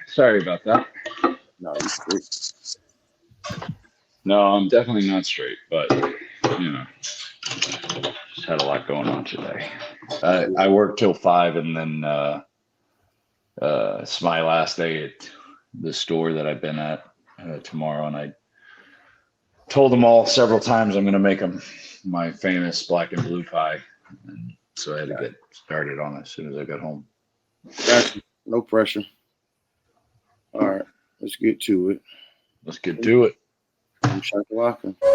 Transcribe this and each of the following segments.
Sorry about that. No, you straight. No, I'm definitely not straight, but just had a lot going on today. I worked till 5, and then it's my last day at the store that I've been at tomorrow, and I told them all several times I'm going to make them my famous black and blue pie, and so I had to get started on it as soon as I got home. Gotcha. No pressure. All right, let's get to it. Let's get to it. I'm shakalaka. Top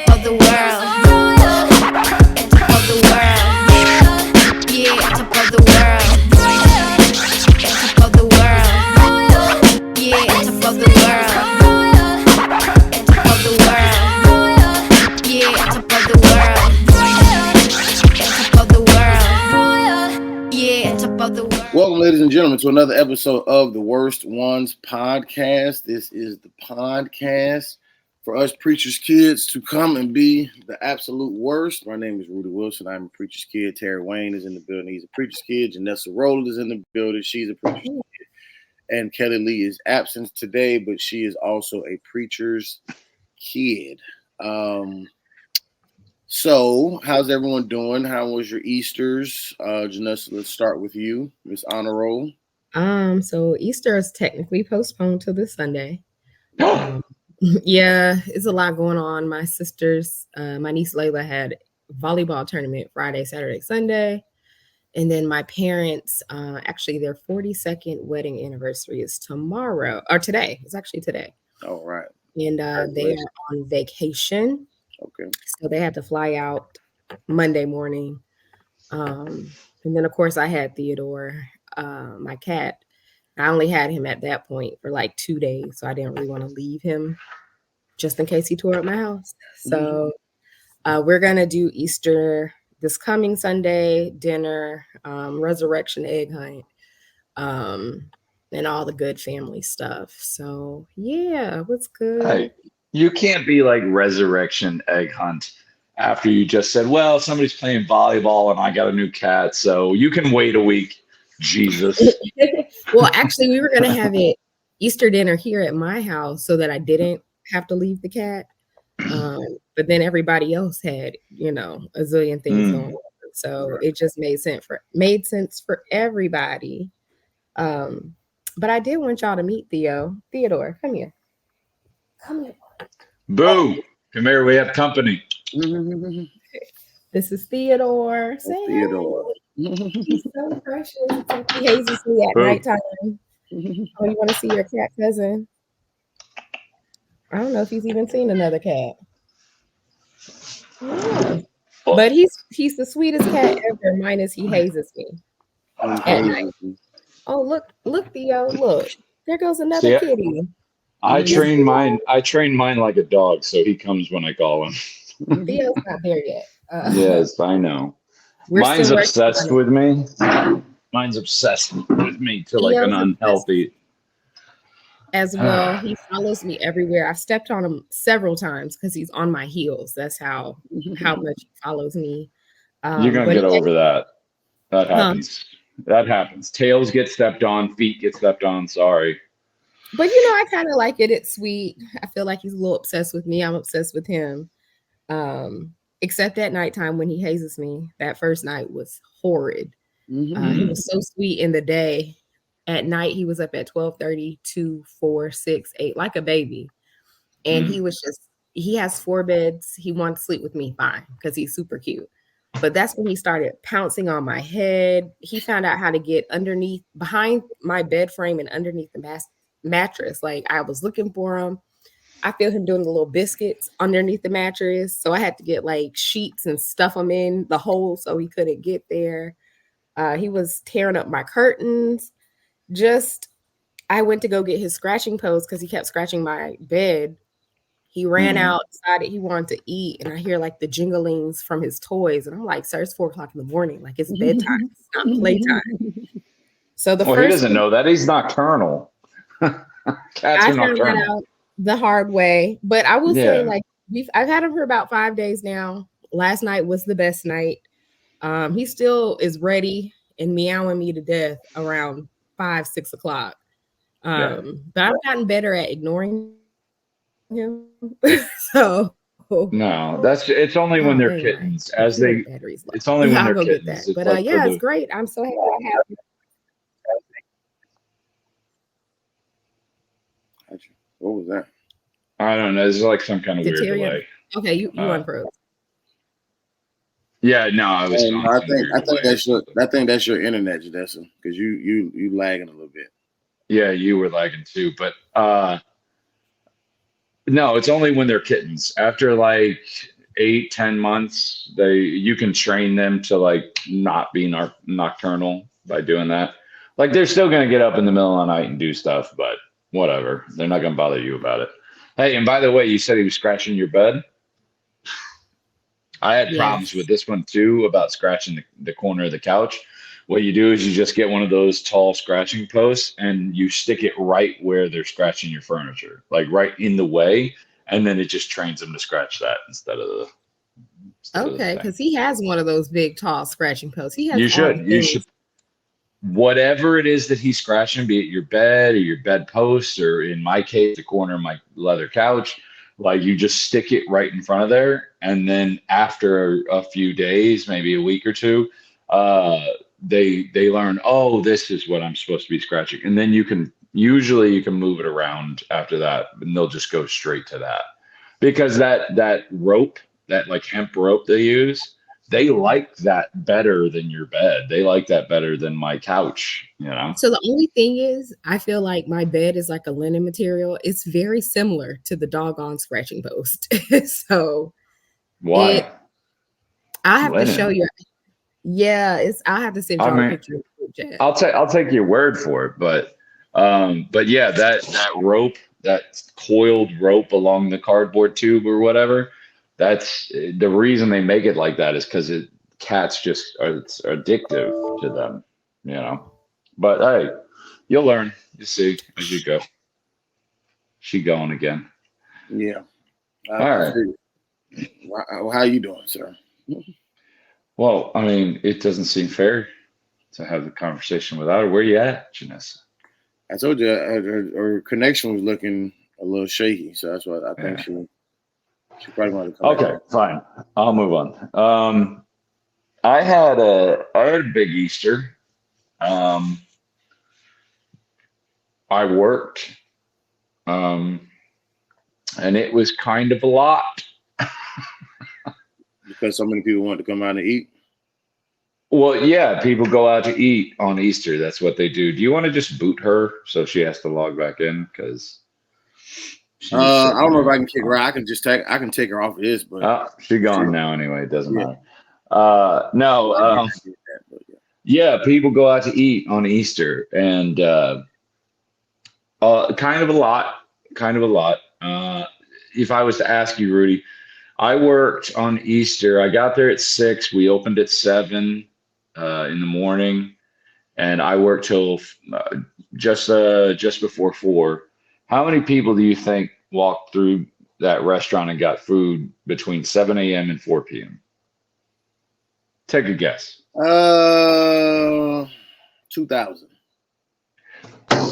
of the world. Top of the world. Yeah, top of the world. Top of the world. Yeah, top of the world. Top of the world. Yeah, top of the world. Top of the world. Yeah, top of the world. Welcome, ladies and gentlemen, to another episode of the Worst Ones Podcast. This is the podcast for us preacher's kids to come and be the absolute worst. My name is Rudy Wilson. I'm a preacher's kid. Terry Wayne is in the building. He's a preacher's kid. Janessa, Rowland is in the building. She's a preacher's kid. And Kellie Lee is absent today, but she is also a preacher's kid. So, how's everyone doing? How was your Easters? Janessa, let's start with you, Miss Honor Roll. So Easter is technically postponed to this Sunday. Yeah, it's a lot going on. My sisters, my niece Layla had volleyball tournament Friday, Saturday, Sunday. And then my parents, actually their 42nd wedding anniversary is tomorrow, or today. It's actually today. All right. And they are on vacation. Okay. So they had to fly out Monday morning. And then, of course, I had Theodore, my cat. I only had him at that point for like 2 days. So I didn't really want to leave him just in case he tore up my house. So we're going to do Easter this coming Sunday, dinner, resurrection egg hunt, and all the good family stuff. So, yeah, what's good? Hey, you can't be like resurrection egg hunt after you just said, well, somebody's playing volleyball and I got a new cat, so you can wait a week. Jesus. Well, actually, we were going to have it Easter dinner here at my house so that I didn't have to leave the cat. But then everybody else had, a zillion things going on. So it just made sense for everybody. But I did want y'all to meet Theodore, come here. Come here. Boo! Come here, we have company. This is Theodore. Say Theodore. He's so precious. He hazes me at nighttime. Oh, you want to see your cat cousin? I don't know if he's even seen another cat. Yeah. But he's the sweetest cat ever, minus he hazes me at night. Oh, look, Theo, look. There goes another kitty. I train mine like a dog, so he comes when I call him. Theo's not there yet. Yes, I know. Mine's obsessed with me. Mine's obsessed with me to like an unhealthy. As well, he follows me everywhere. I've stepped on him several times because he's on my heels. That's how much he follows me. You're gonna get over that. That happens. That happens. Tails get stepped on, feet get stepped on. Sorry. But I kind of like it. It's sweet. I feel like he's a little obsessed with me. I'm obsessed with him. Except at nighttime when he hazes me. That first night was horrid. He was so sweet in the day. At night, he was up at 12:30, 2, 4, 6, 8, like a baby. And he has 4 beds. He wanted to sleep with me, fine, because he's super cute. But that's when he started pouncing on my head. He found out how to get behind my bed frame and underneath the mattress. Like, I was looking for him. I feel him doing the little biscuits underneath the mattress. So I had to get like sheets and stuff him in the hole so he couldn't get there. He was tearing up my curtains. I went to go get his scratching post because he kept scratching my bed. He ran out, decided he wanted to eat, and I hear like the jinglings from his toys. And I'm like, sir, it's 4 o'clock in the morning. Like, it's bedtime. It's not playtime. So he doesn't know that. He's nocturnal. Cats are nocturnal. That out the hard way. But I will say, like, I've had him for about 5 days now. Last night was the best night. He still is ready and meowing me to death around 5, 6 o'clock. Yeah. But I've gotten better at ignoring him. So No, it's only when they're dang, my kittens. computer battery's low. It's only when I'll they're go get kittens. that. It's But like for yeah, it's the great. I'm so happy I have you. Gotcha. What was that? I don't know. There's like some kind of weird Deteriorating. delay. Okay, you unfroze. Yeah, no, I was on I some weird delay. think that's your internet, Janessa, because you lagging a little bit. Yeah, you were lagging too, but no, it's only when they're kittens. After like 8, 10 months, you can train them to like not be nocturnal by doing that. Like they're still gonna get up in the middle of the night and do stuff, but whatever. They're not gonna bother you about it. Hey, and by the way, you said he was scratching your bed. I had problems with this one too about scratching the corner of the couch. What you do is you just get one of those tall scratching posts and you stick it right where they're scratching your furniture, like right in the way, and then it just trains them to scratch that instead of the. Okay, because he has one of those big, tall scratching posts. He has. You should. Whatever it is that he's scratching, be it your bed or your bed post, or in my case, the corner of my leather couch, like you just stick it right in front of there, and then after a few days, maybe a week or two, they learn, oh, this is what I'm supposed to be scratching, and then you can move it around after that, and they'll just go straight to that, because that rope, that like hemp rope they use, they like that better than your bed. They like that better than my couch, you know? So the only thing is, I feel like my bed is like a linen material. It's very similar to the doggone scratching post. So why? I have to show you. Yeah, I'll have to send y'all a picture. I'll take your word for it, but yeah, that rope, that coiled rope along the cardboard tube or whatever, that's the reason they make it like that, is because cats just it's addictive to them, you know. But hey, you'll learn. You see as you go. She going again. Yeah. All right. How you doing, sir? Well, I mean, it doesn't seem fair to have the conversation without her. Where you at, Janessa? I told you her connection was looking a little shaky, so that's why I think she probably wanted to come Okay, back. fine. I'll move on. I had a big Easter. I worked, and it was kind of a lot. Because so many people want to come out and eat. Well, yeah, people go out to eat on Easter. That's what they do. Do you want to just boot her so she has to log back in? Because I don't know if I can kick her out. I can take her off of this, but she's gone now anyway. It doesn't matter. No. Yeah, people go out to eat on Easter, and kind of a lot. If I was to ask you, Rudy, I worked on Easter. I got there at 6. We opened at 7 in the morning, and I worked till just before 4. How many people do you think walked through that restaurant and got food between 7 a.m. and 4 p.m.? Take a guess. 2,000.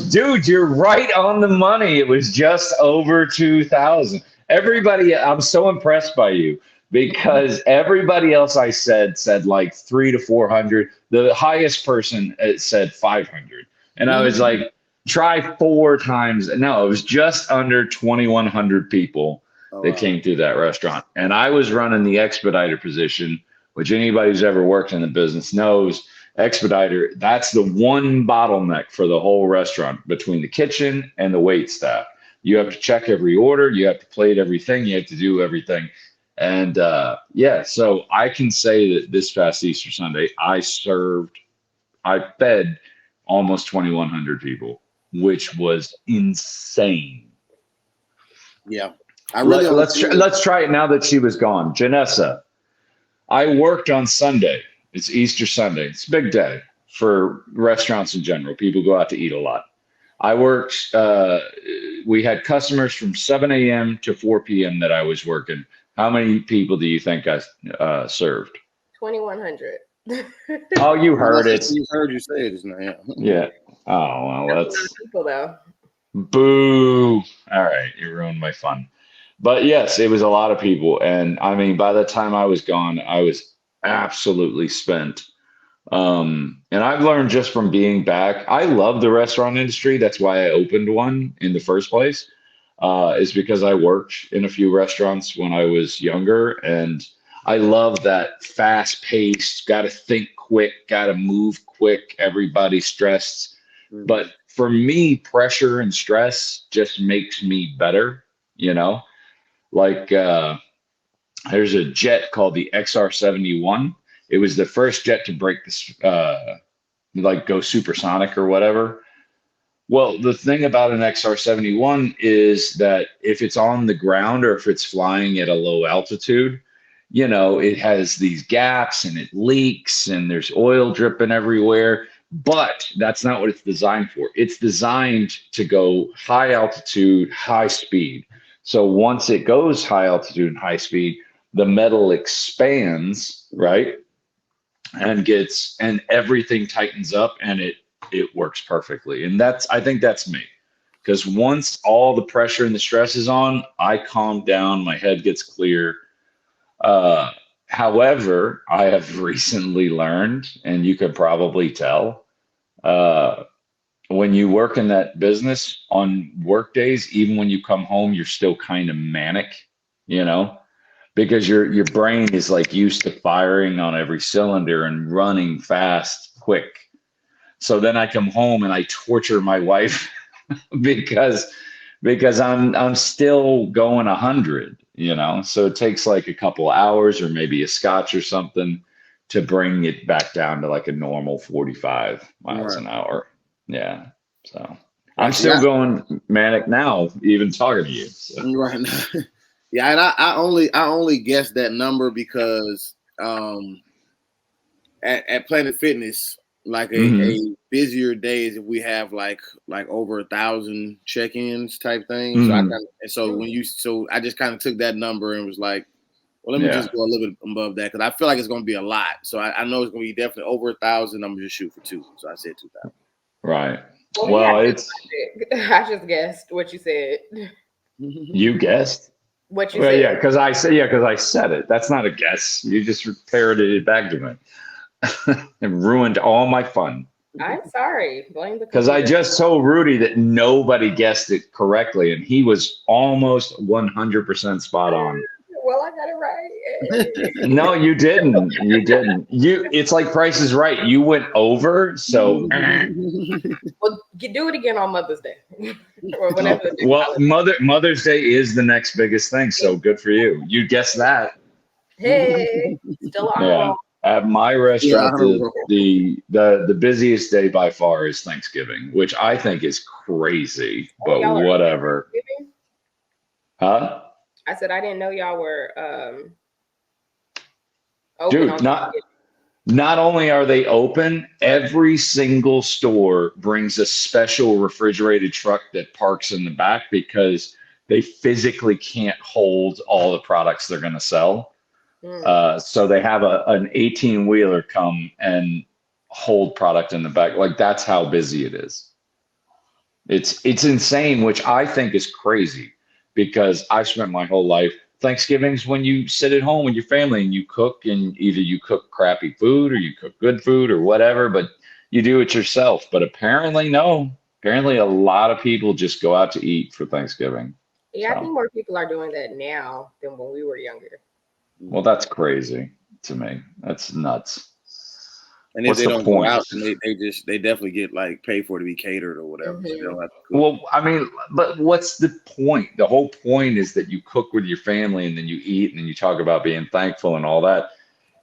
Dude, you're right on the money. It was just over 2,000. Everybody, I'm so impressed by you, because everybody else I said like 300 to 400. The highest person said 500. And I was like, try 4 times. No, it was just under 2,100 people that came through that restaurant. And I was running the expediter position, which anybody who's ever worked in the business knows. Expediter, that's the one bottleneck for the whole restaurant between the kitchen and the wait staff. You have to check every order, you have to plate everything, you have to do everything. And so I can say that this past Easter Sunday, I fed almost 2,100 people, which was insane. Yeah. Let's try it now that she was gone. Janessa, I worked on Sunday. It's Easter Sunday. It's a big day for restaurants in general. People go out to eat a lot. I worked, we had customers from 7 a.m. to 4 p.m. that I was working. How many people do you think I served? 2,100. Oh, you heard it. You heard you say it just now. Yeah. Yeah. Oh, well, That's a lot that's of people though. boo. All right, you ruined my fun. But yes, it was a lot of people, and I mean, by the time I was gone, I was absolutely spent. And I've learned just from being back, I love the restaurant industry. That's why I opened one in the first place, is because I worked in a few restaurants when I was younger. And I love that fast paced, got to think quick, got to move quick, everybody stressed. Mhm. But for me, pressure and stress just makes me better, you know? Like, there's a jet called the XR-71. It was the first jet to break this, like go supersonic or whatever. Well, the thing about an XR-71 is that if it's on the ground or if it's flying at a low altitude, it has these gaps and it leaks and there's oil dripping everywhere. But that's not what it's designed for. It's designed to go high altitude, high speed. So once it goes high altitude and high speed, the metal expands, right? And everything tightens up and it works perfectly. And I think that's me. Because once all the pressure and the stress is on, I calm down, my head gets clear. However, I have recently learned, and you could probably tell, when you work in that business on work days, even when you come home, you're still kind of manic, you know, because your brain is like used to firing on every cylinder and running fast, quick. So then I come home and I torture my wife because I'm still going 100, So it takes like a couple hours or maybe a scotch or something to bring it back down to like a normal 45 miles an hour. Yeah. So I'm still going manic now, even talking to you. So. Right now. Yeah, and I only guessed that number because at Planet Fitness, like a busier days, if we have like over 1,000 check-ins type thing. So I just kind of took that number and was like, well, let me just go a little bit above that because I feel like it's going to be a lot. So I know it's going to be definitely over 1,000. I'm going to just shoot for 2. So I said 2,000. Right. Well, it's. I just guessed what you said. You guessed. What you said? Yeah, because I said it. That's not a guess. You just parroted it back to me and ruined all my fun. I'm sorry. Blame the because I just told Rudy that nobody guessed it correctly, and he was almost 100% spot on. Well, I got it right. No, you didn't. You didn't. It's like Price is Right. You went over, so. Well, do it again on Mother's Day. Or whenever. Well, Mother's Day is the next biggest thing, so good for you. You guessed that. Hey, still on roll. At my restaurant, the busiest day by far is Thanksgiving, which I think is crazy, but whatever. Huh? I said I didn't know y'all were open. Dude, not only are they open, every single store brings a special refrigerated truck that parks in the back because they physically can't hold all the products they're going to sell. So they have an 18-wheeler come and hold product in the back. Like that's how busy it is. It's insane, which I think is crazy because I've spent my whole life. Thanksgiving's when you sit at home with your family and you cook, and either you cook crappy food or you cook good food or whatever, but you do it yourself. But apparently, no. Apparently, a lot of people just go out to eat for Thanksgiving. Yeah, I think more people are doing that now than when we were younger. Well, that's crazy to me. That's nuts. And if they don't go out, then they definitely get like paid for to be catered or whatever. So they don't have to cook. Well, I mean, but what's the point? The whole point is that you cook with your family and then you eat and then you talk about being thankful and all that.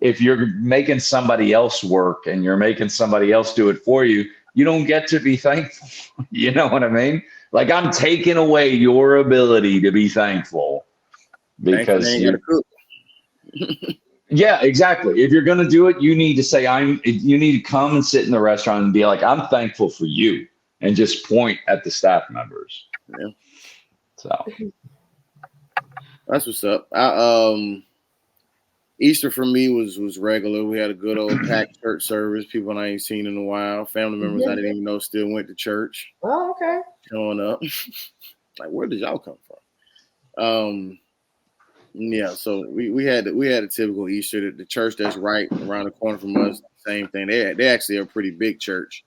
If you're making somebody else work and you're making somebody else do it for you, you don't get to be thankful. You know what I mean? Like I'm taking away your ability to be thankful because you cook. Yeah, exactly. If you're going to do it, you need to say, you need to come and sit in the restaurant and be like, I'm thankful for you, and just point at the staff members. Yeah. So that's what's up. Easter for me was regular. We had a good old packed church service. People I ain't seen in a while. Family members I didn't even know still went to church. Oh, okay. Showing up. Like, where did y'all come from? Yeah, so we had a typical Easter. The church that's right around the corner from us, same thing. They actually are a pretty big church.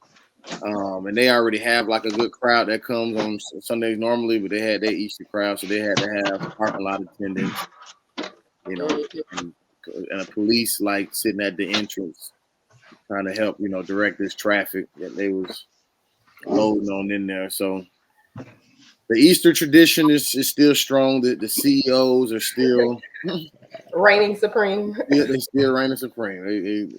And they already have like a good crowd that comes on Sundays normally, but they had their Easter crowd, so they had to have parking lot attendants, you know, and a police like sitting at the entrance trying to help, direct this traffic that they was loading on in there. So the Easter tradition is still strong. The CEOs are still reigning supreme. Yeah, they still reigning supreme.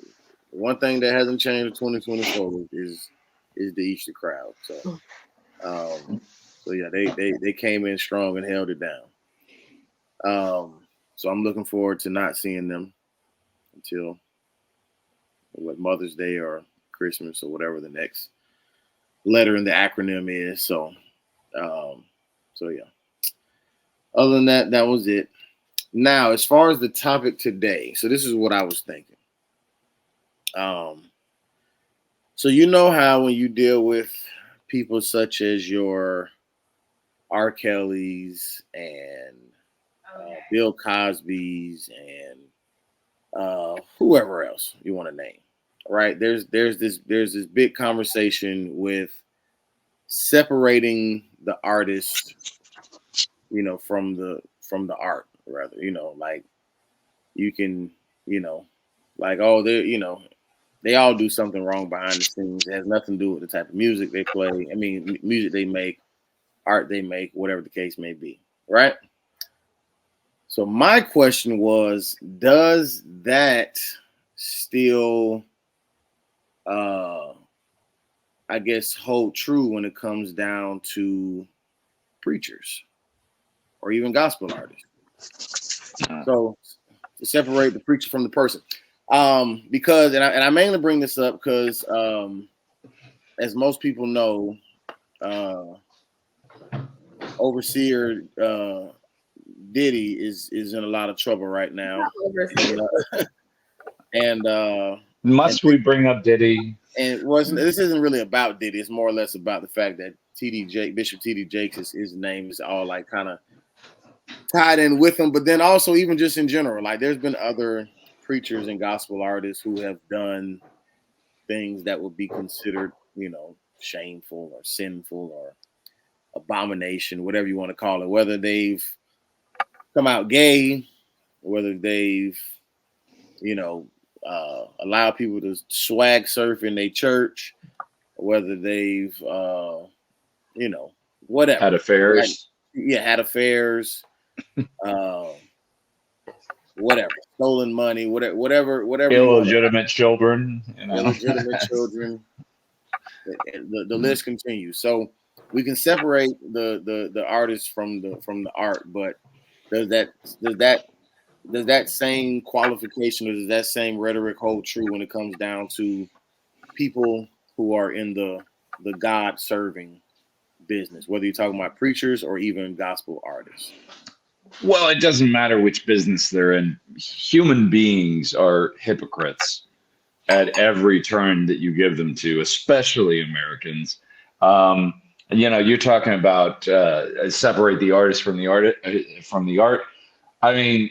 One thing that hasn't changed in 2024 is the Easter crowd. So, yeah, they came in strong and held it down. So I'm looking forward to not seeing them until Mother's Day or Christmas or whatever the next letter in the acronym is. So yeah. Other than that, that was it. Now, as far as the topic today, so this is what I was thinking. So you know how when you deal with people such as your R. Kelly's and Bill Cosby's and whoever else you want to name, right? There's this big conversation with separating the artist, from the art, rather, like you can, like, oh, they all do something wrong behind the scenes. It has nothing to do with the type of music they play. I mean, music they make, art they make, whatever the case may be, right? So my question was, does that still, I guess, hold true when it comes down to preachers or even gospel artists? So to separate the preacher from the person. Because, and I mainly bring this up because, as most people know, Overseer Diddy is in a lot of trouble right now. Must we bring up Diddy? And this isn't really about Diddy. It's more or less about the fact that Bishop T.D. Jakes, his name is all like kind of tied in with him. But then also even just in general, like there's been other preachers and gospel artists who have done things that would be considered, shameful or sinful or abomination, whatever you want to call it, whether they've come out gay, whether they've, allow people to swag surf in their church, whether they've, whatever. Had affairs. Had affairs. Whatever. Stolen money, whatever. Illegitimate children. Illegitimate children. The list continues. So we can separate the artist from the art, but does that same qualification or does that same rhetoric hold true when it comes down to people who are in the God serving business, whether you're talking about preachers or even gospel artists? Well, it doesn't matter which business they're in. Human beings are hypocrites at every turn that you give them to, especially Americans. You're talking about separate the artist from the art. I mean,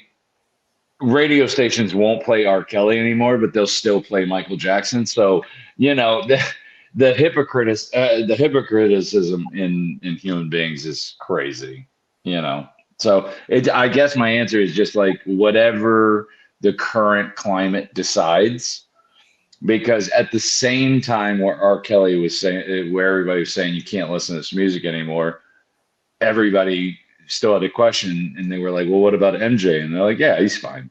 radio stations won't play R. Kelly anymore, but they'll still play Michael Jackson. So, the hypocriticism in human beings is crazy, So I guess my answer is just like whatever the current climate decides, because at the same time where R. Kelly was saying, where everybody was saying you can't listen to this music anymore, everybody still had a question, and they were like, well, what about MJ? And they're like, yeah, he's fine.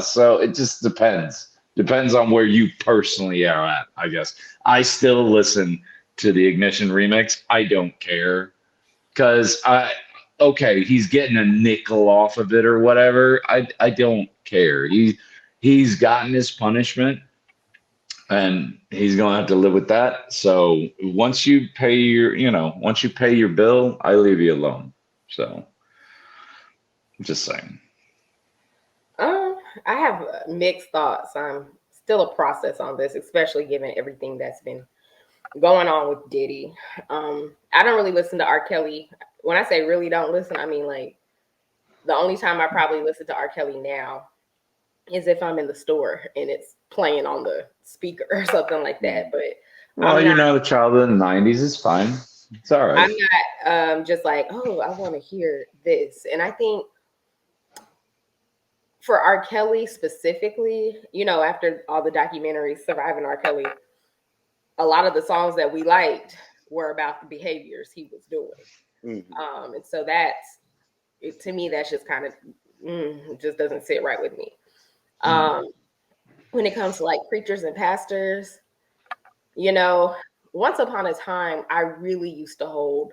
So it just depends on where you personally are at, I guess. I still listen to the Ignition remix. I don't care because okay, he's getting a nickel off of it or whatever. I don't care. He's gotten his punishment and he's going to have to live with that. So once you pay your bill, I leave you alone. So I'm just saying. I have mixed thoughts. I'm still a process on this, especially given everything that's been going on with Diddy. I don't really listen to R. Kelly. When I say really don't listen, I mean like the only time I probably listen to R. Kelly now is if I'm in the store and it's playing on the speaker or something like that. But Well, the child of the '90s is fine. It's all right. I'm not just like, oh, I want to hear this. And I think for R. Kelly specifically, after all the documentaries surviving R. Kelly, a lot of the songs that we liked were about the behaviors he was doing. Mm-hmm. And so to me, that's just kind of just doesn't sit right with me. When it comes to like preachers and pastors, once upon a time, I really used to hold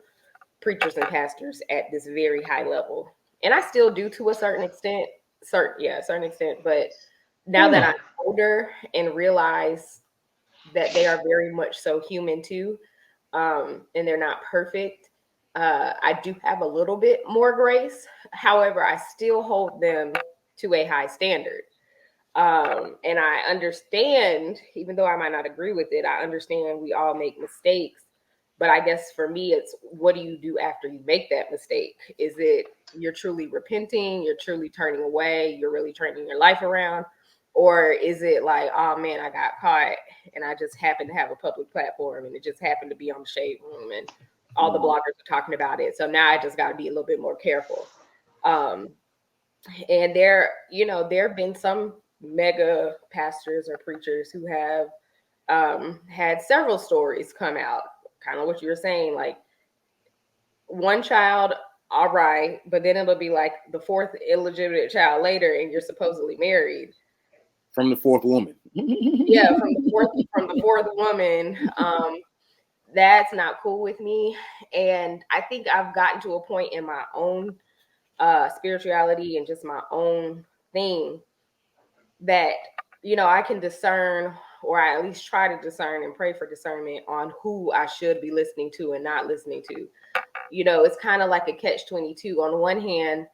preachers and pastors at this very high level. And I still do to a certain extent, certain extent. But now that I'm older and realize that they are very much so human too, and they're not perfect, I do have a little bit more grace. However, I still hold them to a high standard. And I understand, even though I might not agree with it, I understand we all make mistakes. But I guess for me, it's what do you do after you make that mistake? Is it you're truly repenting, you're truly turning away, you're really turning your life around? Or is it like, oh man, I got caught and I just happened to have a public platform and it just happened to be on the Shade Room and all the bloggers are talking about it. So now I just got to be a little bit more careful. And there have been some mega pastors or preachers who have had several stories come out, kind of what you were saying, like one child, all right, but then it'll be like the fourth illegitimate child later, and you're supposedly married from the fourth woman. Yeah, from the fourth woman. That's not cool with me, and I think I've gotten to a point in my own spirituality and just my own thing that I can discern, or I at least try to discern and pray for discernment on who I should be listening to and not listening to. It's kind of like a catch-22. On one hand,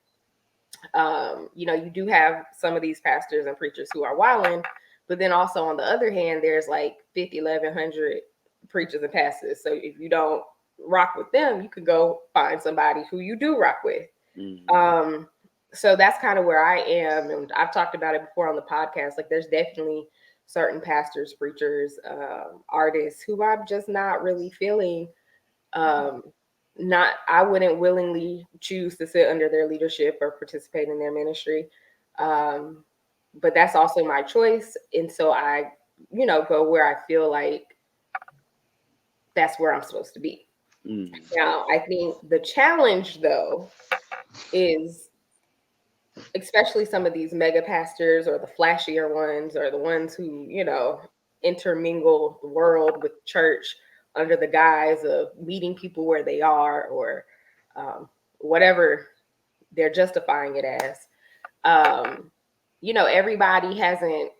you do have some of these pastors and preachers who are wilding, but then also on the other hand, there's like 1,100 preachers and pastors. So if you don't rock with them, you could go find somebody who you do rock with. Mm-hmm. So that's kind of where I am. And I've talked about it before on the podcast. Like there's definitely certain pastors, preachers, artists who I'm just not really feeling. I wouldn't willingly choose to sit under their leadership or participate in their ministry. But that's also my choice. And so I, go where I feel like that's where I'm supposed to be. Mm. Now, I think the challenge though is, especially some of these mega pastors or the flashier ones or the ones who, intermingle the world with church under the guise of meeting people where they are or whatever they're justifying it as. Everybody hasn't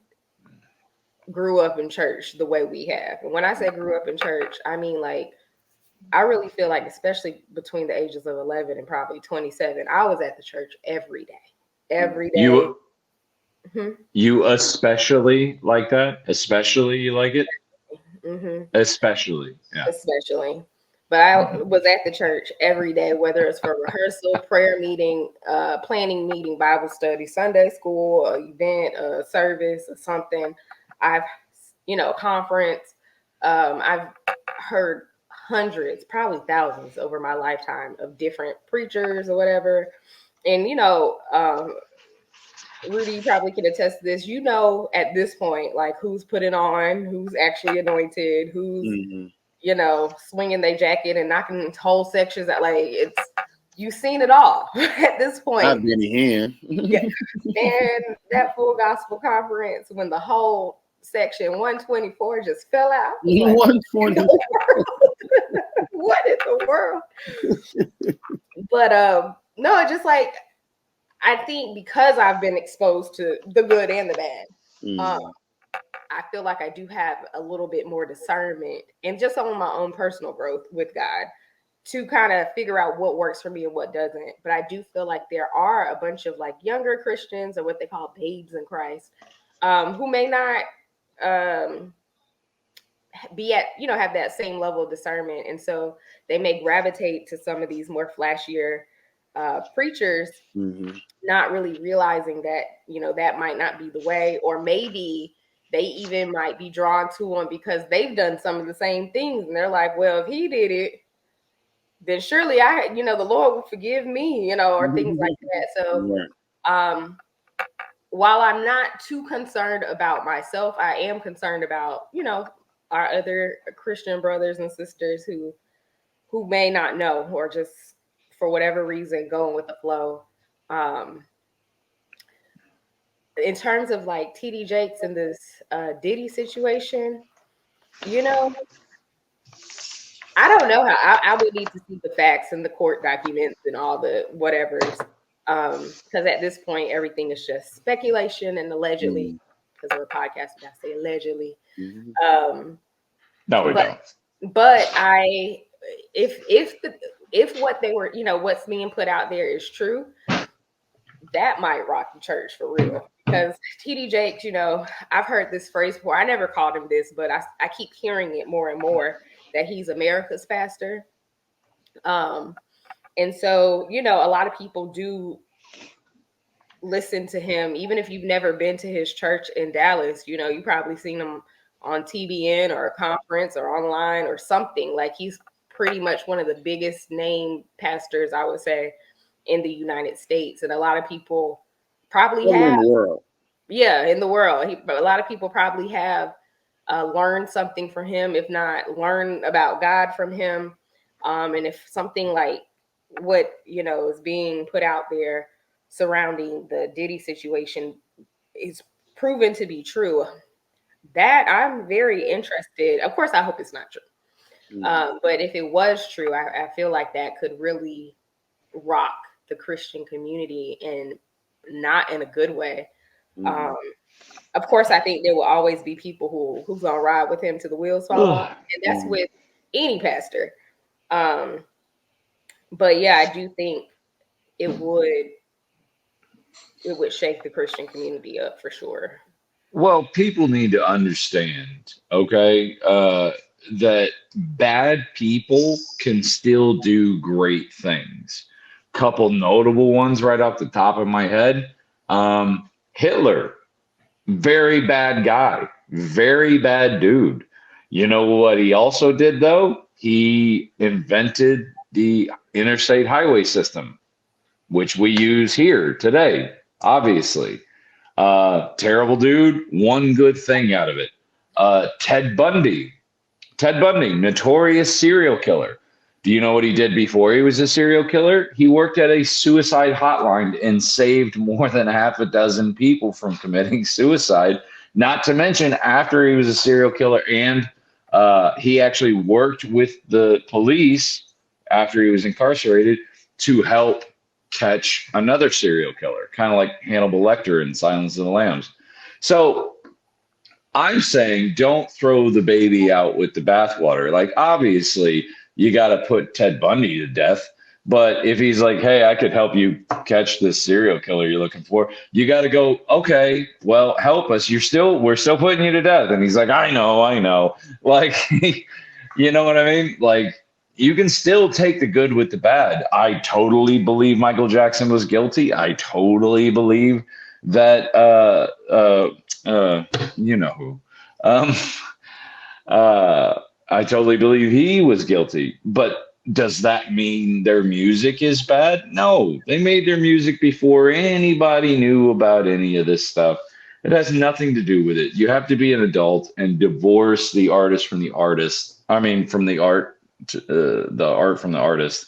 grew up in church the way we have. And when I say grew up in church, I mean like I really feel like, especially between the ages of 11 and probably 27, I was at the church every day. Every day. You especially like that? Especially you like it? Mm-hmm. Especially, yeah. Especially. But I was at the church every day, whether it's for rehearsal, prayer meeting, planning meeting, Bible study, Sunday school, an event, a service, or something. I've, conference. I've heard hundreds, probably thousands over my lifetime of different preachers or whatever. And, Rudy, you probably can attest to this. At this point, like who's putting on, who's actually anointed, who's, swinging their jacket and knocking whole sections out. Like you've seen it all at this point. Not Benny Hinn. Yeah. And that full gospel conference when the whole section 124 just fell out. 120. What in the world? But no, just like I think because I've been exposed to the good and the bad, I feel like I do have a little bit more discernment and just on my own personal growth with God to kind of figure out what works for me and what doesn't. But I do feel like there are a bunch of like younger Christians, or what they call babes in Christ, who may not be at, have that same level of discernment. And so they may gravitate to some of these more flashier preachers, not really realizing that, that might not be the way, or maybe they even might be drawn to them because they've done some of the same things. And they're like, well, if he did it, then surely the Lord will forgive me, or things like that. So while I'm not too concerned about myself, I am concerned about, our other Christian brothers and sisters who may not know, or just for whatever reason going with the flow. In terms of like TD Jakes and this Diddy situation, I don't know how. I would need to see the facts and the court documents and all the whatevers, because at this point everything is just speculation and allegedly. Because we're a podcast, we gotta say allegedly. No, we don't. But if what they were, what's being put out there is true, that might rock the church for real. Because TD Jakes, I've heard this phrase before. I never called him this, but I keep hearing it more and more, that he's America's pastor. And so, a lot of people do listen to him, even if you've never been to his church in Dallas. You probably seen him on TBN or a conference or online or something. Like, he's pretty much one of the biggest name pastors, I would say, in the United States. And a lot of people probably have in the world. Yeah, in the world. A lot of people probably have learned something from him, if not learn about God from him. And if something like what, is being put out there surrounding the Diddy situation is proven to be true, that I'm very interested. Of course, I hope it's not true. But if it was true, I feel like that could really rock the Christian community, and not in a good way. Of course, I think there will always be people who's gonna ride with him to the wheels fall off, and that's with any pastor. But yeah, I do think it would shake the Christian community up for sure. Well, people need to understand, okay, that bad people can still do great things. Couple notable ones right off the top of my head. Hitler, very bad guy, very bad dude. You know what he also did, though? He invented the interstate highway system, which we use here today, obviously. Terrible dude, one good thing out of it. Ted Bundy, notorious serial killer. Do you know what he did before he was a serial killer? He worked at a suicide hotline and saved more than half a dozen people from committing suicide. Not to mention, after he was a serial killer, and he actually worked with the police after he was incarcerated to help catch another serial killer, kind of like Hannibal Lecter in Silence of the Lambs. So I'm saying, don't throw the baby out with the bathwater. Like, obviously, you got to put Ted Bundy to death. But if he's like, hey, I could help you catch this serial killer you're looking for, you got to go, okay, well, help us. We're still putting you to death. And he's like, I know. Like, you know what I mean? Like, you can still take the good with the bad. I totally believe Michael Jackson was guilty. I totally believe that, you know who. I totally believe he was guilty. But does that mean their music is bad? No, they made their music before anybody knew about any of this stuff. It has nothing to do with it. You have to be an adult and divorce the artist from the artist. I mean, from the art, the art from the artist.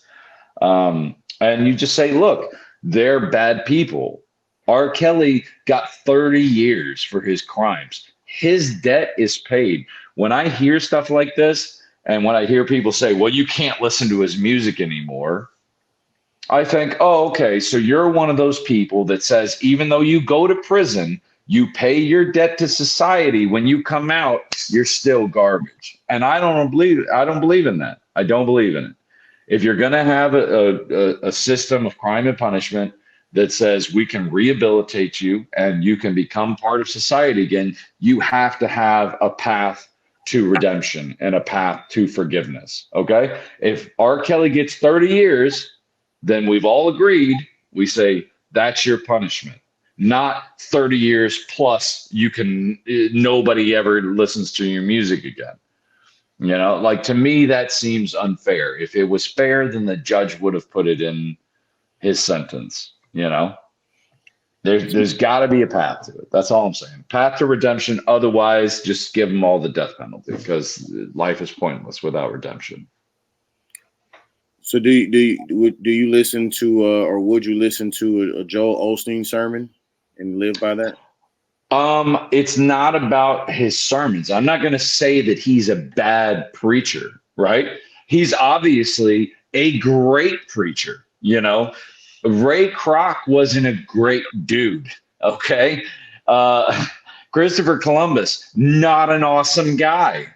And you just say, look, they're bad people. R. Kelly got 30 years for his crimes. His debt is paid. When I hear stuff like this, and when I hear people say, well, you can't listen to his music anymore, I think, oh, okay, so you're one of those people that says, even though you go to prison, you pay your debt to society. When you come out, you're still garbage. And I don't believe in that. I don't believe in it. If you're going to have a system of crime and punishment that says we can rehabilitate you and you can become part of society again, you have to have a path to redemption and a path to forgiveness. Okay. If R. Kelly gets 30 years, then we've all agreed, we say that's your punishment, not 30 years plus nobody ever listens to your music again. You know, like to me, that seems unfair. If it was fair, then the judge would have put it in his sentence. You know, there's got to be a path to it. That's all I'm saying. Path to redemption. Otherwise, just give them all the death penalty because life is pointless without redemption. So do you listen to or would you listen to a Joel Osteen sermon and live by that? It's not about his sermons. I'm not going to say that he's a bad preacher, right? He's obviously a great preacher. You know, Ray Kroc wasn't a great dude. Okay. Christopher Columbus, not an awesome guy.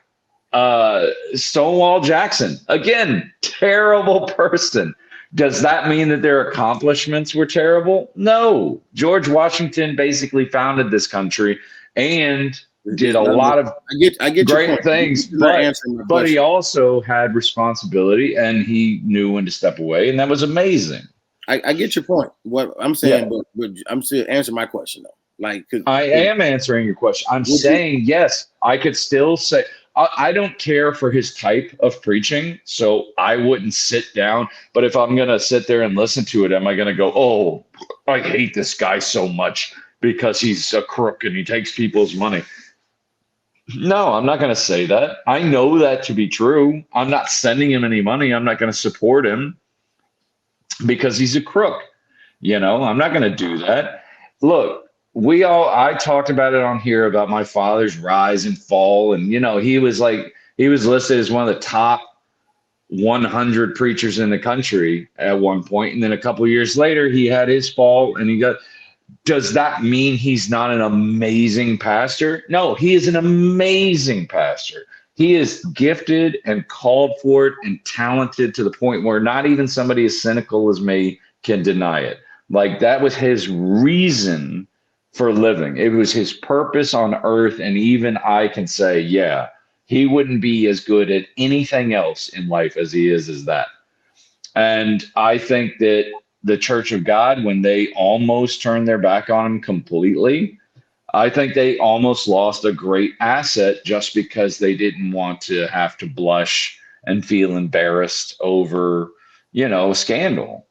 Stonewall Jackson, again, terrible person. Does that mean that their accomplishments were terrible? No. George Washington basically founded this country and did a lot of I get great things, but he also had responsibility and he knew when to step away, and that was amazing. I get your point. What I'm saying, but I'm still answering my question though. Like, I am answering your question. I'm saying yes. I could still say. I don't care for his type of preaching, so I wouldn't sit down. But if I'm going to sit there and listen to it, am I going to go, oh, I hate this guy so much because he's a crook and he takes people's money? No, I'm not going to say that. I know that to be true. I'm not sending him any money. I'm not going to support him because he's a crook. You know, I'm not going to do that. Look. I talked about it on here about my father's rise and fall. And, you know, he was listed as one of the top 100 preachers in the country at one point. And then a couple of years later, he had his fall and does that mean he's not an amazing pastor? No, he is an amazing pastor. He is gifted and called for it and talented to the point where not even somebody as cynical as me can deny it. Like that was his reason for living. It was his purpose on earth. And even I can say, yeah, he wouldn't be as good at anything else in life as he is as that. And I think that the Church of God, when they almost turned their back on him completely, I think they almost lost a great asset just because they didn't want to have to blush and feel embarrassed over, you know, a scandal.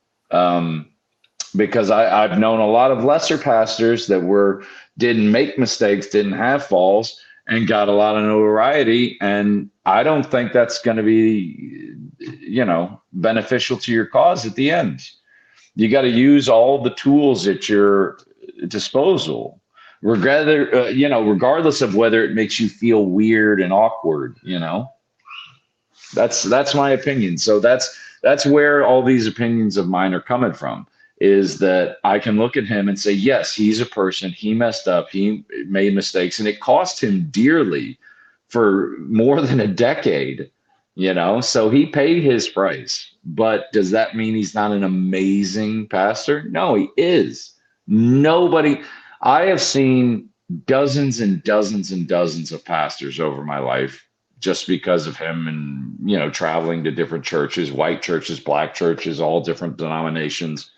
Because I've known a lot of lesser pastors that didn't make mistakes, didn't have falls, and got a lot of notoriety. And I don't think that's going to be, you know, beneficial to your cause at the end. You got to use all the tools at your disposal, regardless of whether it makes you feel weird and awkward. You know, that's my opinion. So that's where all these opinions of mine are coming from. Is that I can look at him and say, yes, he's a person. He messed up. He made mistakes, and it cost him dearly for more than a decade, you know, so he paid his price. But does that mean he's not an amazing pastor? No, he is. I have seen dozens and dozens and dozens of pastors over my life just because of him and, you know, traveling to different churches, white churches, black churches, all different denominations.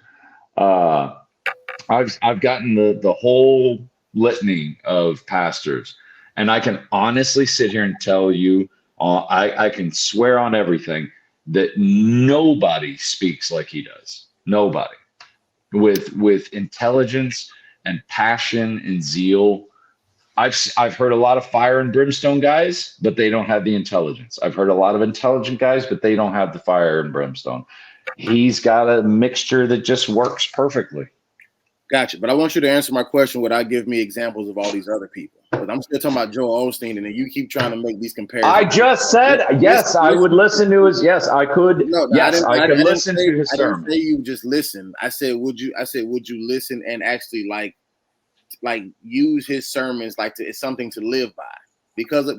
I've gotten the whole litany of pastors, and I can honestly sit here and tell you, I can swear on everything that nobody speaks like he does. Nobody with intelligence and passion and zeal. I've heard a lot of fire and brimstone guys, but they don't have the intelligence. I've heard a lot of intelligent guys, but they don't have the fire and brimstone. He's got a mixture that just works perfectly. Gotcha. But I want you to answer my question without giving me examples of all these other people. Because I'm still talking about Joel Osteen, and then you keep trying to make these comparisons. I just said, yes, I would listen to his, yes, I could. No, yes, I could listen to his sermon. I didn't say you just listen. I said, would you listen and actually like use his sermons like it's something to live by? because of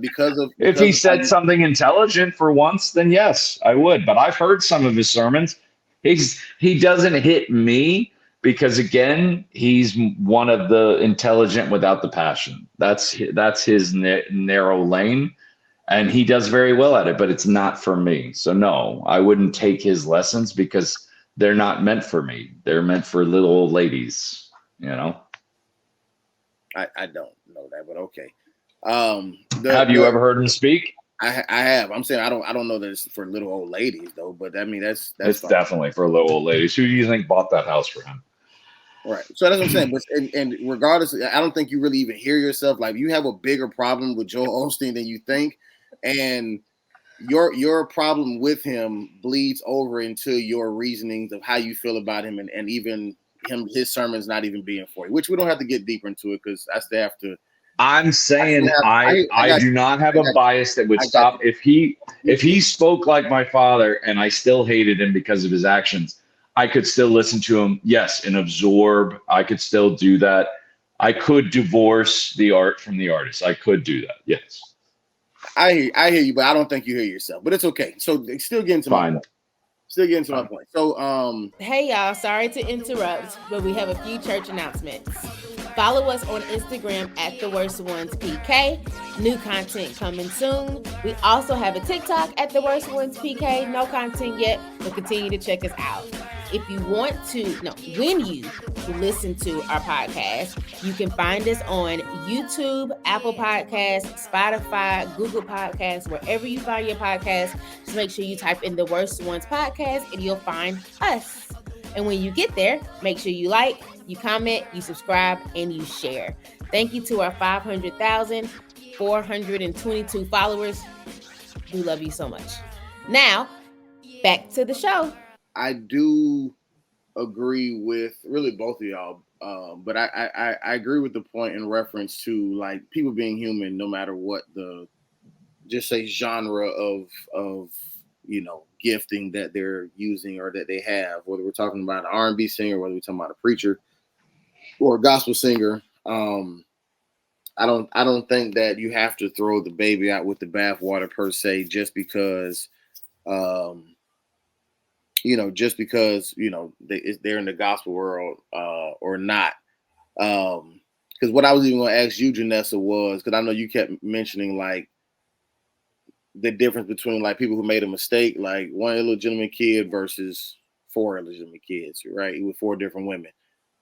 If he said something intelligent for once, then yes, I would. But I've heard some of his sermons. He doesn't hit me because again, he's one of the intelligent without the passion. That's his narrow lane, and he does very well at it. But it's not for me. So no, I wouldn't take his lessons because they're not meant for me. They're meant for little old ladies. You know. I don't know that, but okay. Have you ever heard him speak? I have. I'm saying I don't know that it's for little old ladies though, but I mean that's It's fine. definitely for little old ladies. Who do you think bought that house for him? Right. So that's what I'm saying. But and regardless, I don't think you really even hear yourself. Like you have a bigger problem with Joel Osteen than you think, and your problem with him bleeds over into your reasonings of how you feel about him, and even his sermons not even being for you. Which we don't have to get deeper into it because I still have to. I'm saying I do not have a bias that would stop if he spoke like my father and I still hated him because of his actions. I could still listen to him, yes, and absorb. I could still do that. I could divorce the art from the artist. I could do that. Yes. I hear you, but I don't think you hear yourself. But it's okay. So still getting to my point. Still getting to my point. So hey y'all, sorry to interrupt, but we have a few church announcements. Follow us on Instagram at TheWorstOnesPK. New content coming soon. We also have a TikTok at TheWorstOnesPK. No content yet, but continue to check us out. If you want to, when you listen to our podcast, you can find us on YouTube, Apple Podcasts, Spotify, Google Podcasts, wherever you find your podcast. Just make sure you type in The Worst Ones Podcast and you'll find us. And when you get there, make sure you like, you comment, you subscribe, and you share. Thank you to our 500,422 followers. We love you so much. Now, back to the show. I do agree with really both of y'all, but I agree with the point in reference to like people being human, no matter what the just say genre of gifting that they're using or that they have. Whether we're talking about an R&B singer, whether we're talking about a preacher or a gospel singer, I don't think that you have to throw the baby out with the bathwater per se, just because. Just because, they're in the gospel world or not. Because what I was even going to ask you, Janessa, was, because I know you kept mentioning like the difference between like people who made a mistake, like one illegitimate kid versus 4 illegitimate kids, right? With 4 different women.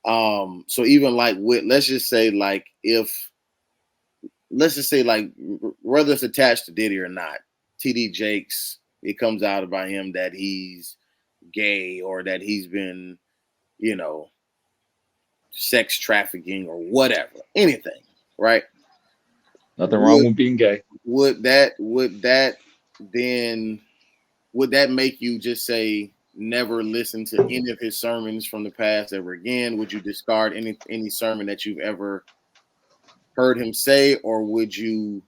So even like let's just say whether it's attached to Diddy or not, TD Jakes, it comes out about him that he's gay or that he's been, sex trafficking or whatever, anything, right? Nothing wrong with being gay. Would that make you just say never listen to any of his sermons from the past ever again? Would you discard any sermon that you've ever heard him say, or would you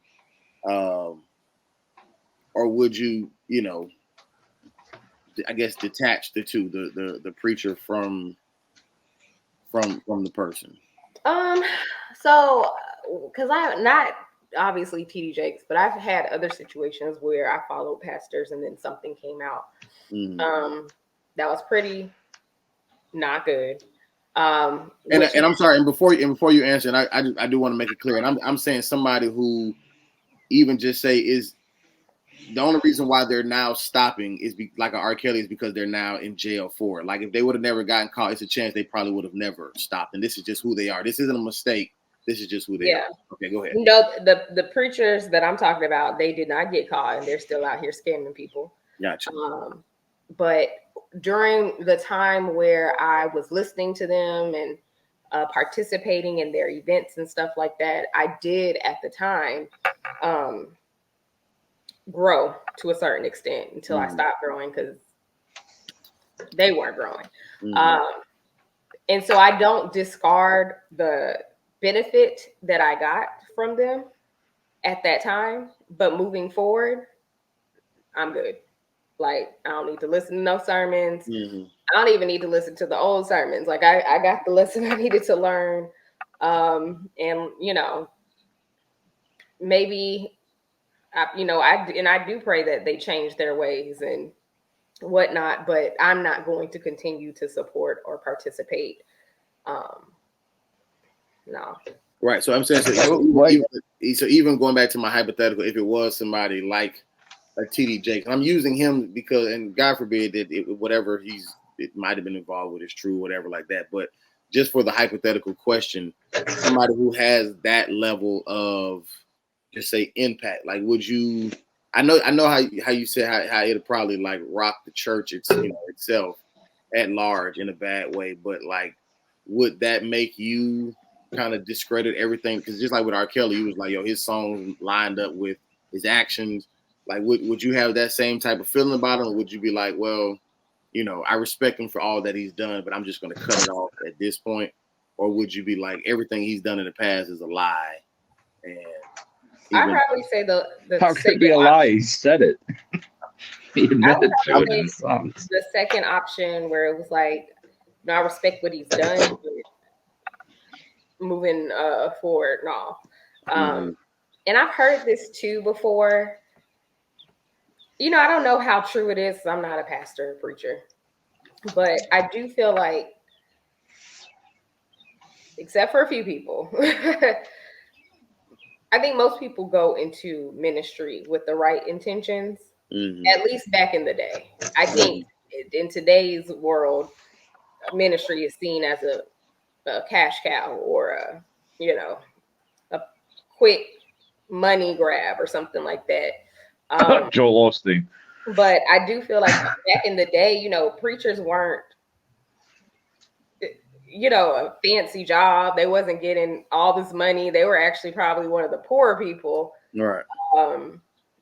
I guess detach the two, the preacher from the person? So because I have not obviously TD Jakes, but I've had other situations where I followed pastors and then something came out that was pretty not good. And I'm sorry, and before you answer, and I do want to make it clear, and I'm saying somebody who even just say is the only reason why they're now stopping is like a R. Kelly is because they're now in jail for it. Like if they would have never gotten caught, it's a chance they probably would have never stopped. And this is just who they are. This isn't a mistake. This is just who they are. Okay, go ahead. The preachers that I'm talking about, they did not get caught and they're still out here scamming people. Gotcha. But during the time where I was listening to them and participating in their events and stuff like that, I did at the time grow to a certain extent until I stopped growing because they weren't growing. And so I don't discard the benefit that I got from them at that time, but moving forward, I'm good. Like, I don't need to listen to no sermons. I don't even need to listen to the old sermons. Like, I got the lesson I needed to learn. And, maybe I do pray that they change their ways and whatnot, but I'm not going to continue to support or participate. No. Right. So I'm saying, so even going back to my hypothetical, if it was somebody like a TD Jakes, I'm using him because, and God forbid that whatever it might have been involved with is true, whatever like that. But just for the hypothetical question, somebody who has that level of, just say, impact, like, would you? I know how you said how it'll probably like rock the church itself at large in a bad way, but like, would that make you kind of discredit everything? Because just like with R. Kelly, he was like, yo, his songs lined up with his actions. Like, would you have that same type of feeling about him? Or would you be like, well, I respect him for all that he's done, but I'm just going to cut it off at this point? Or would you be like, everything he's done in the past is a lie? And I'd probably say the how could it be a lie? He said it. He admitted to it in his songs. The second option, where it was like, I respect what he's done, but moving forward, no. And I've heard this too before. I don't know how true it is. I'm not a pastor or preacher, but I do feel like, except for a few people, I think most people go into ministry with the right intentions, at least back in the day. I think in today's world, ministry is seen as a cash cow or a quick money grab or something like that. Joel Osteen. But I do feel like back in the day, preachers weren't, a fancy job. They wasn't getting all this money. They were actually probably one of the poorer people. Right.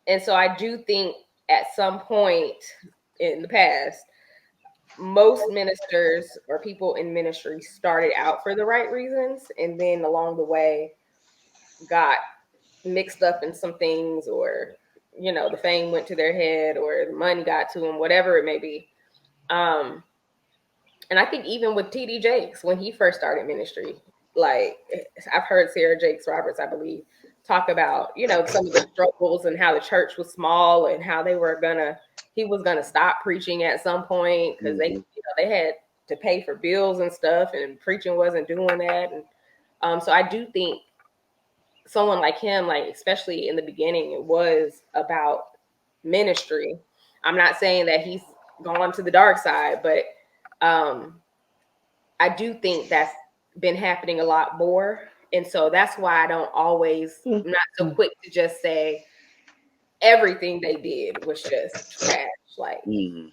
And so I do think at some point in the past, most ministers or people in ministry started out for the right reasons, and then along the way got mixed up in some things, or the fame went to their head, or the money got to them, whatever it may be. And I think even with TD Jakes, when he first started ministry, like, I've heard Sarah Jakes Roberts, I believe, talk about some of the struggles and how the church was small and how he was gonna stop preaching at some point because they had to pay for bills and stuff, and preaching wasn't doing that. And so I do think someone like him, like, especially in the beginning, it was about ministry. I'm not saying that he's gone to the dark side, but I do think that's been happening a lot more. And so that's why I'm not so quick to just say everything they did was just trash. Like, no.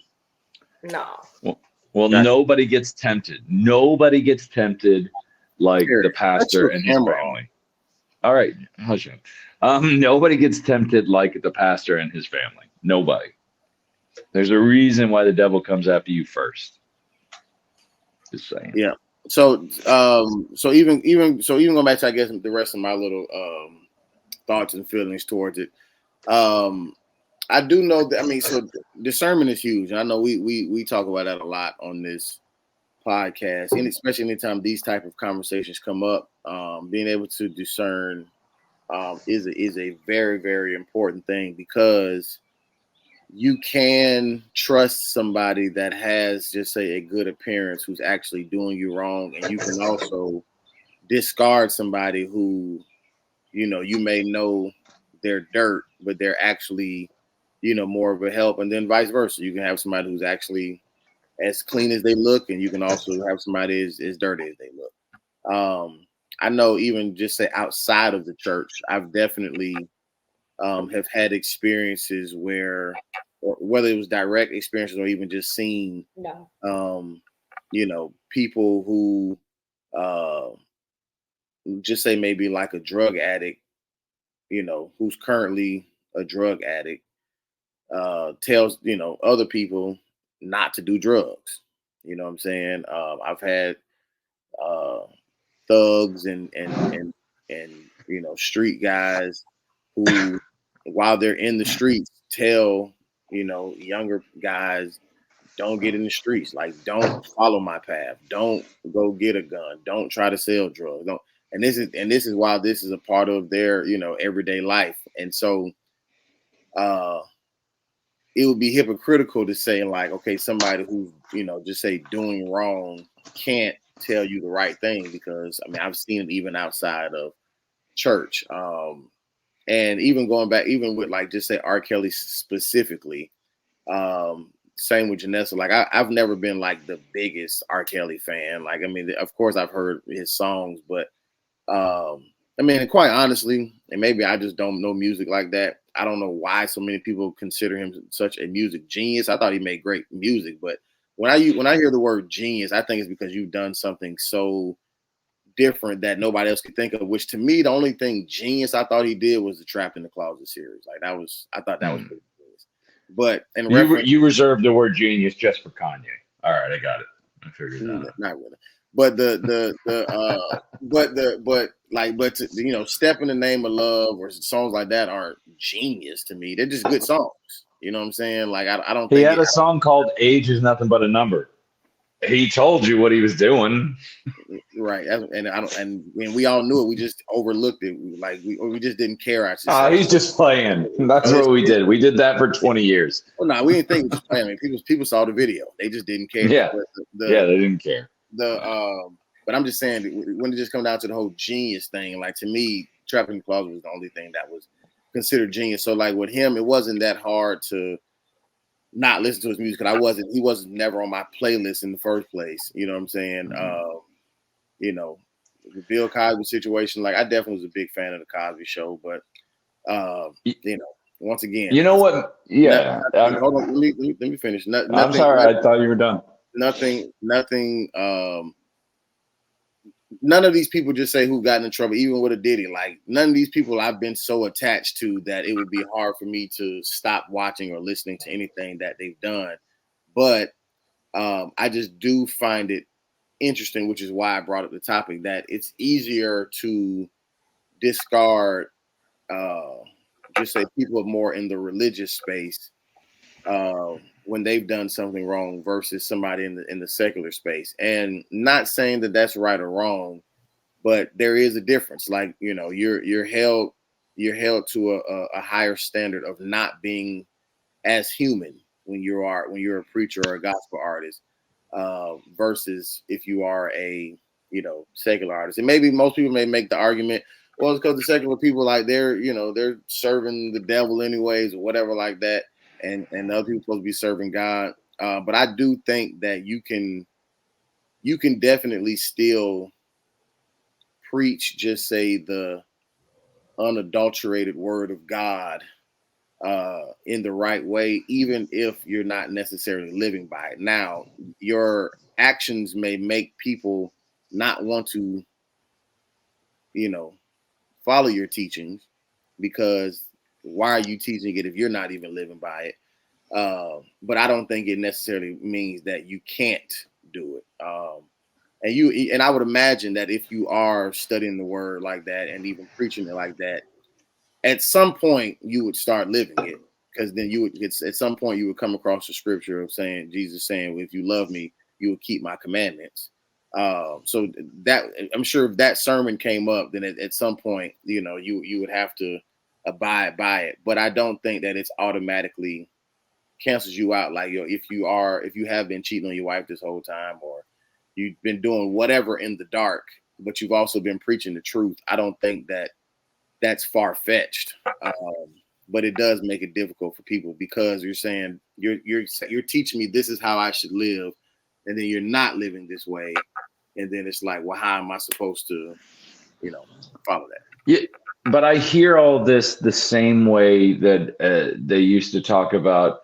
Well, nobody gets tempted. Nobody gets tempted like the pastor and his family. All right, hush him. Nobody gets tempted like the pastor and his family. Nobody. There's a reason why the devil comes after you first. Just saying. Yeah. So even going back to, I guess, the rest of my little thoughts and feelings towards it. I do know that, so discernment is huge. And I know we talk about that a lot on this podcast, and especially anytime these type of conversations come up, being able to discern is a very, very important thing, because you can trust somebody that has, just say, a good appearance who's actually doing you wrong, and you can also discard somebody who, you may know they're dirt, but they're actually, more of a help, and then vice versa. You can have somebody who's actually as clean as they look, and you can also have somebody as dirty as they look. I know, even just say outside of the church, I've definitely have had experiences where, or whether it was direct experiences or even just seen, people who just say maybe like a drug addict, who's currently a drug addict, tells, other people not to do drugs. You know what I'm saying? I've had thugs and street guys who, while they're in the streets, tell younger guys, don't get in the streets. Like, don't follow my path. Don't go get a gun. Don't try to sell drugs. And this is why this is a part of their everyday life. And so it would be hypocritical to say like, okay, somebody who's, just say doing wrong can't tell you the right thing, because I mean, I've seen it even outside of church. And even going back, even with like, just say R. Kelly specifically, same with Janessa. Like I've never been like the biggest R. Kelly fan. Like, I mean, of course I've heard his songs, but I mean, quite honestly, and maybe I just don't know music like that. I don't know why so many people consider him such a music genius. I thought he made great music, but when I hear the word genius, I think it's because you've done something so different that nobody else could think of. Which to me, the only thing genius I thought he did was the Trapped in the Closet series. Like I thought that was pretty genius. But in reference, you reserved the word genius just for Kanye. All right, I got it. I figured that out. Not really. But but to, Step in the Name of Love or songs like that aren't genius to me. They're just good songs. You know what I'm saying? Like I don't think he had a song called "Age Is Nothing But a Number." He told you what he was doing, right? And we all knew it. We just overlooked it. We just didn't care. He's just playing. That's what we did. We did that for 20 years. Well, no, we didn't think it was playing. I mean, people saw the video. They just didn't care. Yeah, they didn't care. But I'm just saying, when it just come down to the whole genius thing, like to me, Trapped in the Closet was the only thing that was considered genius. So like with him, it wasn't that hard to not listen to his music, because he wasn't never on my playlist in the first place. You know what I'm saying? The Bill Cosby situation, like I definitely was a big fan of the Cosby Show, but once again, you know what? Yeah. Hold on, let me finish. I'm sorry, I thought you were done. Nothing. None of these people just say who got in trouble, even with a Diddy. Like none of these people I've been so attached to that it would be hard for me to stop watching or listening to anything that they've done. But I just do find it interesting, which is why I brought up the topic, that it's easier to discard just say people more in the religious space when they've done something wrong versus somebody in the secular space. And not saying that that's right or wrong, but there is a difference. Like, you're held to a higher standard of not being as human when you're a preacher or a gospel artist versus if you are a secular artist. And maybe most people may make the argument, well, it's because the secular people, like they're serving the devil anyways or whatever like that. And the other people supposed to be serving God. But I do think that you can definitely still preach, just say the unadulterated word of God in the right way, even if you're not necessarily living by it. Now, your actions may make people not want to, follow your teachings, because why are you teaching it if you're not even living by it? But I don't think it necessarily means that you can't do it. And I would imagine that if you are studying the word like that and even preaching it like that, at some point you would start living it, because then at some point you would come across the scripture of Jesus saying, if you love me, you will keep my commandments. So that, I'm sure if that sermon came up, then at some point, you would have to abide by it. But I don't think that it's automatically cancels you out. Like, if you have been cheating on your wife this whole time, or you've been doing whatever in the dark, but you've also been preaching the truth, I don't think that that's far-fetched. But it does make it difficult for people, because you're saying you're teaching me this is how I should live, and then you're not living this way, and then it's like, well, how am I supposed to follow that? Yeah, but I hear all this the same way that they used to talk about,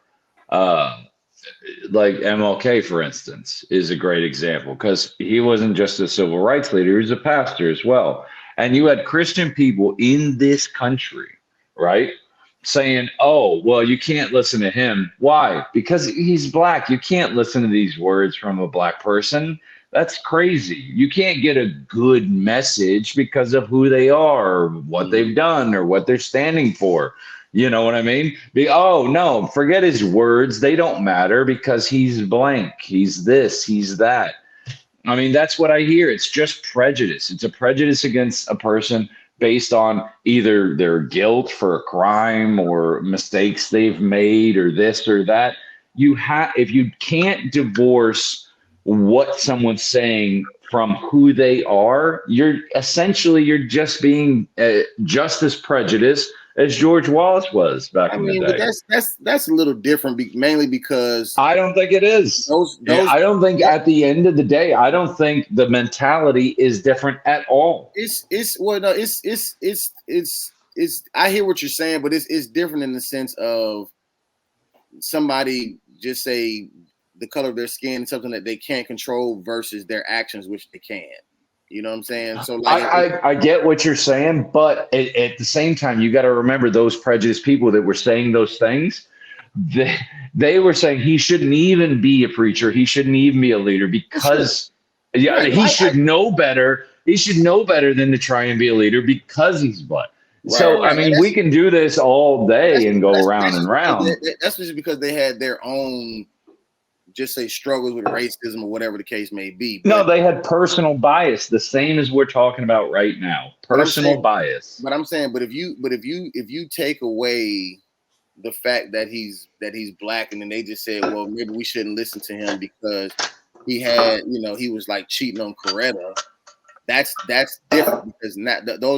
like MLK, for instance, is a great example, because he wasn't just a civil rights leader, he was a pastor as well. And you had Christian people in this country, right, saying, oh, well, you can't listen to him. Why? Because he's black. You can't listen to these words from a black person. That's crazy. You can't get a good message because of who they are, or what they've done, or what they're standing for. You know what I mean? Oh, no, forget his words. They don't matter because he's blank. He's this, he's that. I mean, that's what I hear. It's just prejudice. It's a prejudice against a person based on either their guilt for a crime or mistakes they've made or this or that. If you can't divorce what someone's saying from who they are, you're just being just as prejudiced as George Wallace was back in the but day. that's a little different, mainly because I don't think it is. I don't think at the end of the day, I don't think the mentality is different at all. I hear what you're saying, but it's different in the sense of somebody just say the color of their skin, something that they can't control, versus their actions, which they can. You know what I'm saying? So like, I get what you're saying, but at the same time, you got to remember those prejudiced people that were saying those things. They were saying he shouldn't even be a preacher. He shouldn't even be a leader because he should know better. He should know better than to try and be a leader because he's black. So, I mean, we can do this all day and go round and round. That's just because they had their own, just say, struggles with racism or whatever the case may be. No, they had personal bias, the same as we're talking about right now. Personal bias. But I'm saying, if you take away the fact that he's black, and then they just said, well, maybe we shouldn't listen to him because he had, he was like cheating on Coretta. That's different because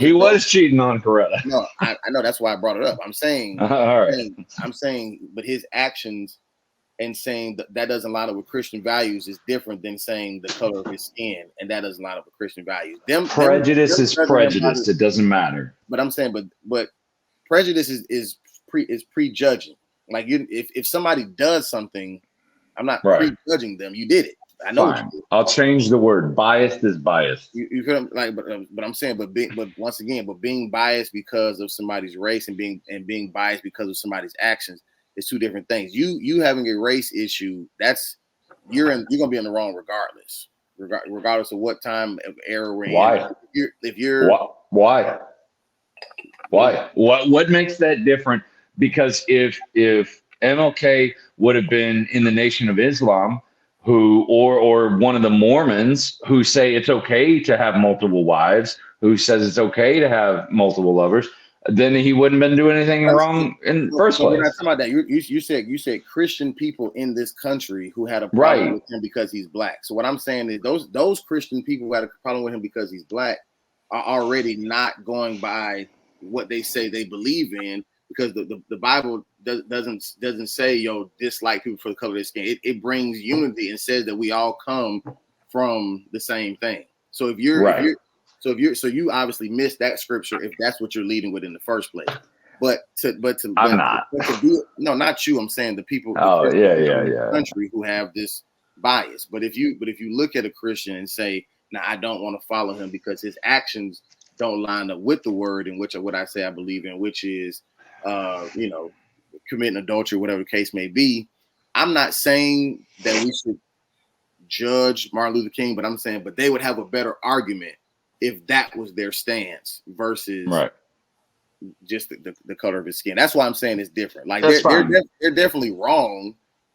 he was cheating on Coretta. No, I know, that's why I brought it up. I'm saying, all right. I'm saying, but his actions and saying that doesn't line up with Christian values is different than saying the color of his skin, and that doesn't line up with Christian values. Prejudice is prejudice. It doesn't matter. But I'm saying, but prejudice is prejudging. Like, if somebody does something, I'm not prejudging them. You did it. I know. Fine. I'll change the word. Biased is biased. You feel like, but I'm saying, but once again, being biased because of somebody's race and being biased because of somebody's actions is two different things. You having a race issue, you're gonna be in the wrong regardless of what time of era we're in. Why? What makes that different? Because if MLK would have been in the Nation of Islam, or one of the Mormons who say it's okay to have multiple wives, who says it's okay to have multiple lovers, then he wouldn't have been doing anything wrong in the first place. We're not talking about that. You said Christian people in this country who had a problem with him because he's black. So what I'm saying is those Christian people who had a problem with him because he's black are already not going by what they say they believe in, because the Bible doesn't say dislike people for the color of their skin. It brings unity and says that we all come from the same thing. So if you obviously missed that scripture if that's what you're leading with in the first place. Not you. I'm saying the people in the country who have this bias. But if you look at a Christian and say, now I don't want to follow him because his actions don't line up with the word in which what I say I believe in, which is committing adultery, whatever the case may be. I'm not saying that we should judge Martin Luther King, but I'm saying, but they would have a better argument if that was their stance versus just the color of his skin. That's why I'm saying it's different. Like they're definitely wrong,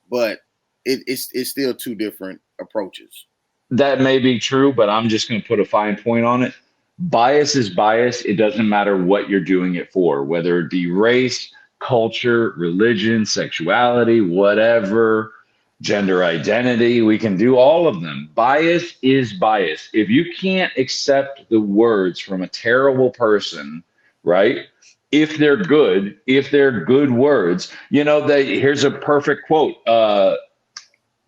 but it's still two different approaches. That may be true, but I'm just going to put a fine point on it. Bias is bias. It doesn't matter what you're doing it for, whether it be race, culture, religion, sexuality, whatever, gender identity. We can do all of them. Bias is bias. If you can't accept the words from a terrible person, right? If they're good words, here's a perfect quote.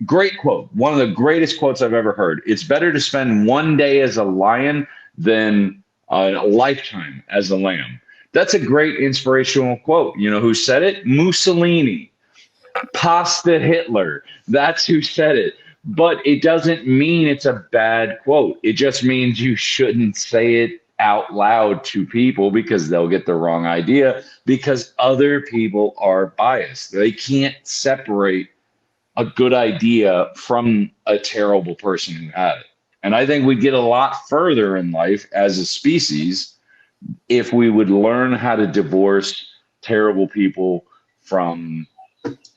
Great quote. One of the greatest quotes I've ever heard. It's better to spend one day as a lion than a lifetime as a lamb. That's a great inspirational quote. You know who said it? Mussolini. Pasta Hitler. That's who said it. But it doesn't mean it's a bad quote. It just means you shouldn't say it out loud to people because they'll get the wrong idea, because other people are biased. They can't separate a good idea from a terrible person who had it. And I think we'd get a lot further in life as a species if we would learn how to divorce terrible people from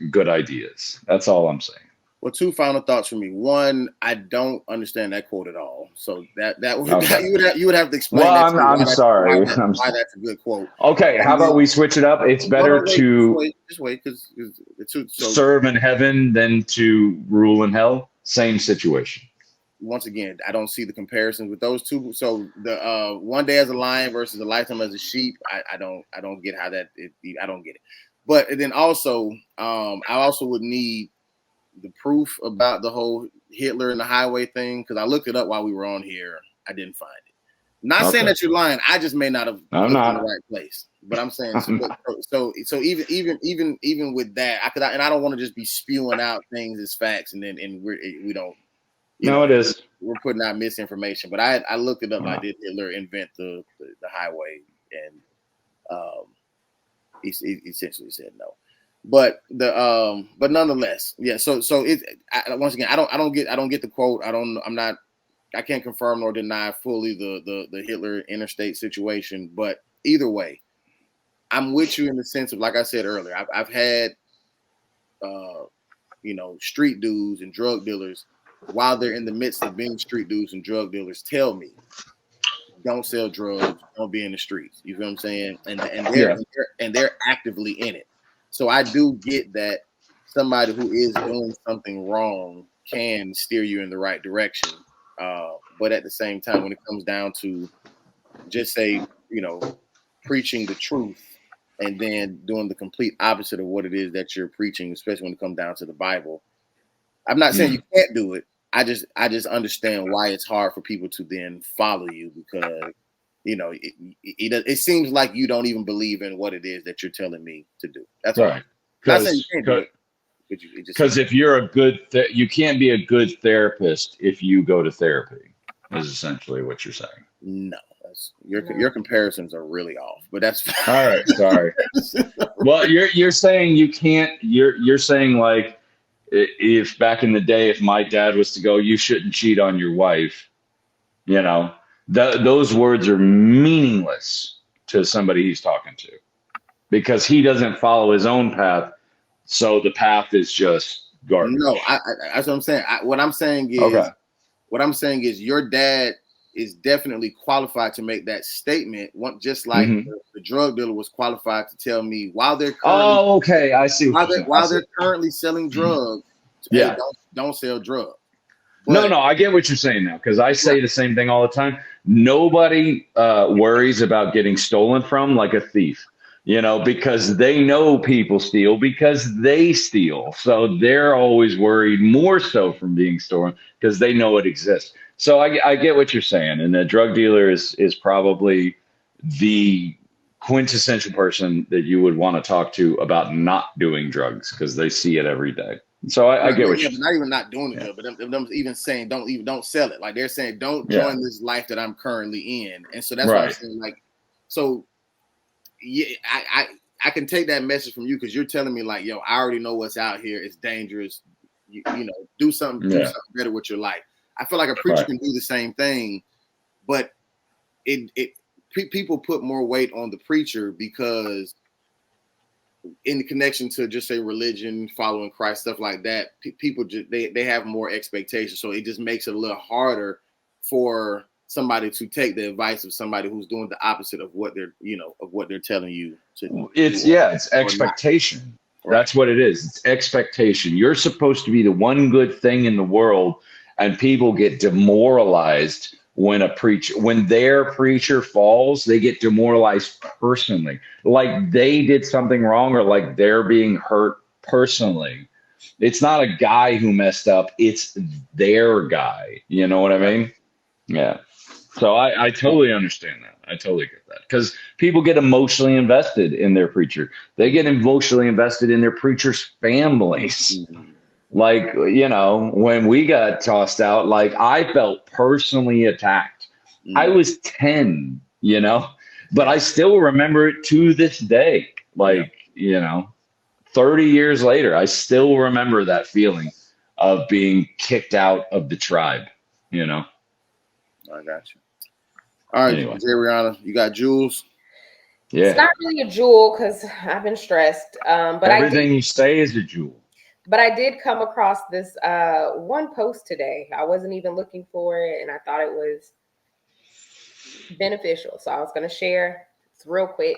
good ideas. That's all I'm saying. Well, two final thoughts for me. One, I don't understand that quote at all. So that would Okay. you would have to explain Well, that to me I'm sorry. why that's a good quote. Okay, how about we switch it up? It's better to just wait, because serve in heaven than to rule in hell. Same situation. Once again, I don't see the comparisons with those two. So the one day as a lion versus a lifetime as a sheep, I don't get how that I don't get it. But then also, I also would need the proof about the whole Hitler and the highway thing, because I looked it up while we were on here. I didn't find it. Not saying that you're lying. I just may not have looked in the right place. But I'm saying so even with that, I don't want to just be spewing out things as facts and we don't. It is. We're putting out misinformation. But I looked it up. Wow. Did Hitler invent the highway? And he essentially said no. But but nonetheless, yeah. So once again, I don't get the quote. I can't confirm nor deny fully the Hitler interstate situation. But either way, I'm with you in the sense of, like I said earlier, I've had street dudes and drug dealers, while they're in the midst of being street dudes and drug dealers, tell me, don't sell drugs, don't be in the streets. You feel what I'm saying? And they're actively in it. So I do get that somebody who is doing something wrong can steer you in the right direction. But at the same time, when it comes down to just say, preaching the truth and then doing the complete opposite of what it is that you're preaching, especially when it comes down to the Bible, I'm not saying you can't do it. I just understand why it's hard for people to then follow you, because it seems like you don't even believe in what it is that you're telling me to do. That's right. Because if you're a good, you can't be a good therapist if you go to therapy. Is essentially what you're saying. No, your comparisons are really off. But that's all right. Sorry. Well, you're saying you can't. You're saying, like, if back in the day, if my dad was to go, you shouldn't cheat on your wife. Those words are meaningless to somebody he's talking to, because he doesn't follow his own path. So the path is just garbage. No, that's what I'm saying. What I'm saying is your dad is definitely qualified to make that statement. Just like the drug dealer was qualified to tell me while they're currently, I see. While they're currently selling drugs, hey, don't sell drugs. But, no, I get what you're saying now, because I say the same thing all the time. Nobody worries about getting stolen from like a thief, because they know people steal because they steal. So they're always worried more so from being stolen because they know it exists. So I get what you're saying. And a drug dealer is probably the quintessential person that you would want to talk to about not doing drugs, because they see it every day. So I get what you're saying. Not even not doing it, but them even saying don't sell it. Like, they're saying don't join this life that I'm currently in. And so that's what I'm saying. Like, so yeah, I can take that message from you, because you're telling me, like, yo, I already know what's out here. It's dangerous. Do something better with your life. I feel like a preacher can do the same thing, but people put more weight on the preacher, because in the connection to just say religion, following Christ, stuff like that, people just they have more expectations. So it just makes it a little harder for somebody to take the advice of somebody who's doing the opposite of what they're telling you to. It's expectation. Right. That's what it is. It's expectation. You're supposed to be the one good thing in the world, and people get demoralized when their preacher falls. They get demoralized personally, like they did something wrong, or like they're being hurt personally. It's not a guy who messed up. It's their guy. You know what I mean? Yeah. So I totally understand that. I totally get that, because people get emotionally invested in their preacher. They get emotionally invested in their preacher's families. Like, when we got tossed out, like, I felt personally attacked. I was 10, but I still remember it to this day. Like, 30 years later, I still remember that feeling of being kicked out of the tribe, I got you. All right, anyway. Rihanna, you got jewels? Yeah. It's not really a jewel, because I've been stressed. But everything you say is a jewel. But I did come across this one post today. I wasn't even looking for it, and I thought it was beneficial. So I was going to share. It's real quick.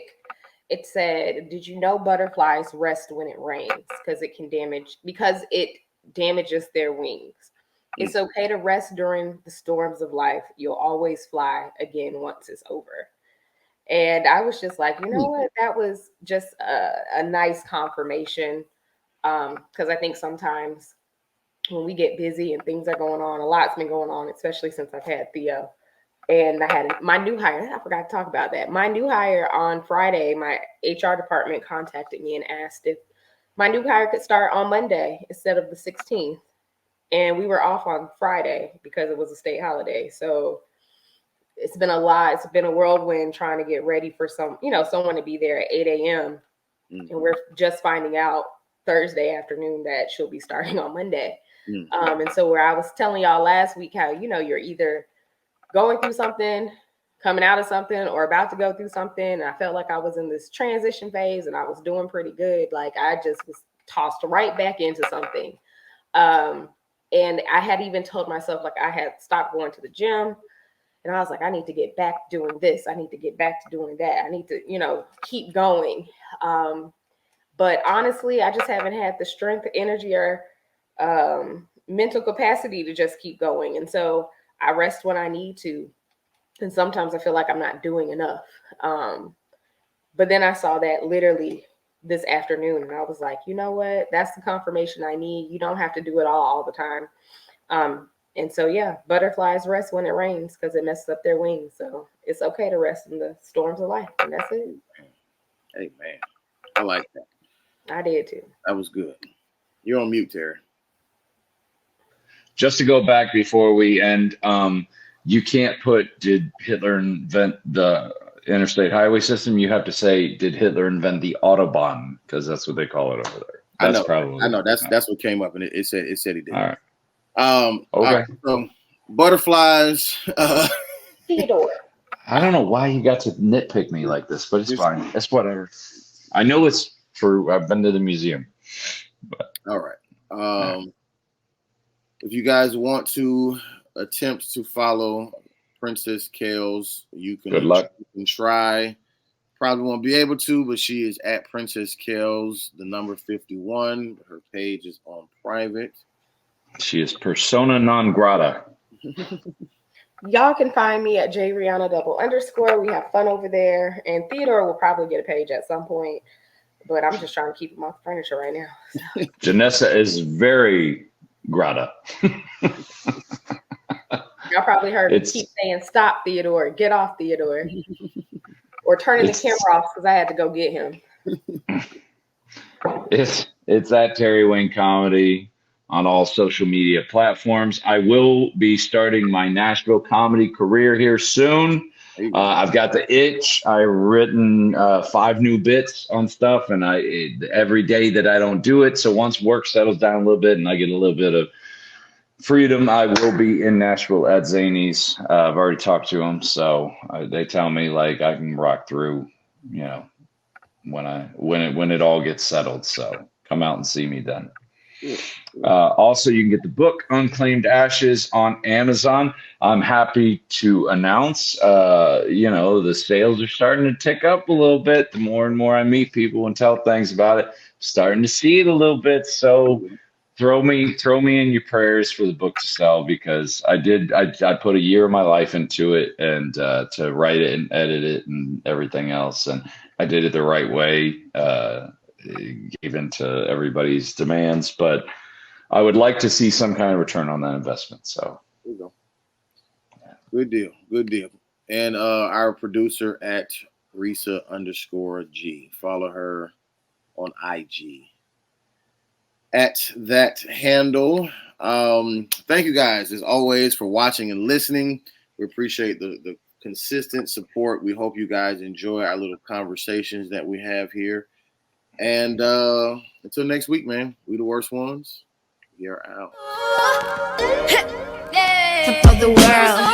It said, "Did you know butterflies rest when it rains because it damages their wings? It's okay to rest during the storms of life. You'll always fly again once it's over." And I was just like, you know what? That was just a nice confirmation. Because I think sometimes when we get busy and things are going on, a lot's been going on, especially since I've had Theo. And I had my new hire. I forgot to talk about that. My new hire on Friday, my HR department contacted me and asked if my new hire could start on Monday instead of the 16th. And we were off on Friday because it was a state holiday. So it's been a lot. It's been a whirlwind trying to get ready for someone to be there at 8 a.m. And we're just finding out Thursday afternoon that she'll be starting on Monday. And so where I was telling y'all last week how, you're either going through something, coming out of something, or about to go through something. And I felt like I was in this transition phase and I was doing pretty good. Like I just was tossed right back into something. And I had even told myself, like I had stopped going to the gym. And I was like, I need to get back doing this. I need to get back to doing that. I need to, keep going. But honestly, I just haven't had the strength, energy, or mental capacity to just keep going. And so I rest when I need to. And sometimes I feel like I'm not doing enough. But then I saw that literally this afternoon. And I was like, you know what? That's the confirmation I need. You don't have to do it all the time. And so, yeah, butterflies rest when it rains because it messes up their wings. So it's okay to rest in the storms of life. And that's it. Hey, man. I like that. I did too. That was good. You're on mute, Terry. Just to go back before we end, you can't put, did Hitler invent the interstate highway system? You have to say, did Hitler invent the Autobahn? Because that's what they call it over there. That's I know. That's what came up, and it said he did. All right. Okay. All right, so butterflies. Theodore. I don't know why you got to nitpick me like this, but it's fine. It's whatever. I know it's true. I've been to the museum. But. All right. If you guys want to attempt to follow Princess Kells, you can. Good luck. You can try. Probably won't be able to, but she is at Princess Kells, the number 51. Her page is on private. She is persona non grata. Y'all can find me at JRihanna _. We have fun over there. And Theodore will probably get a page at some point. But I'm just trying to keep him off the furniture right now. So. Janessa is very grata. Y'all probably heard me keep saying, "Stop, Theodore. Get off, Theodore." Or turning the camera off because I had to go get him. It's at Terry Wayne Comedy on all social media platforms. I will be starting my Nashville comedy career here soon. I've got the itch. I've written 5 new bits on stuff, and every day that I don't do it. So once work settles down a little bit and I get a little bit of freedom, I will be in Nashville at Zany's. I've already talked to them, so they tell me like I can rock through, when it all gets settled. So come out and see me then. Also, you can get the book Unclaimed Ashes on Amazon. I'm happy to announce, the sales are starting to tick up a little bit. The more and more I meet people and tell things about it, starting to see it a little bit. So throw me in your prayers for the book to sell, because I put a year of my life into it, and to write it and edit it and everything else. And I did it the right way. Gave in to everybody's demands, but I would like to see some kind of return on that investment. So there you go. Good deal. And our producer at Risa _G. Follow her on IG at that handle. Thank you guys as always for watching and listening. We appreciate the consistent support. We hope you guys enjoy our little conversations that we have here. And until next week, man, we the worst ones. We are out. Top of the world.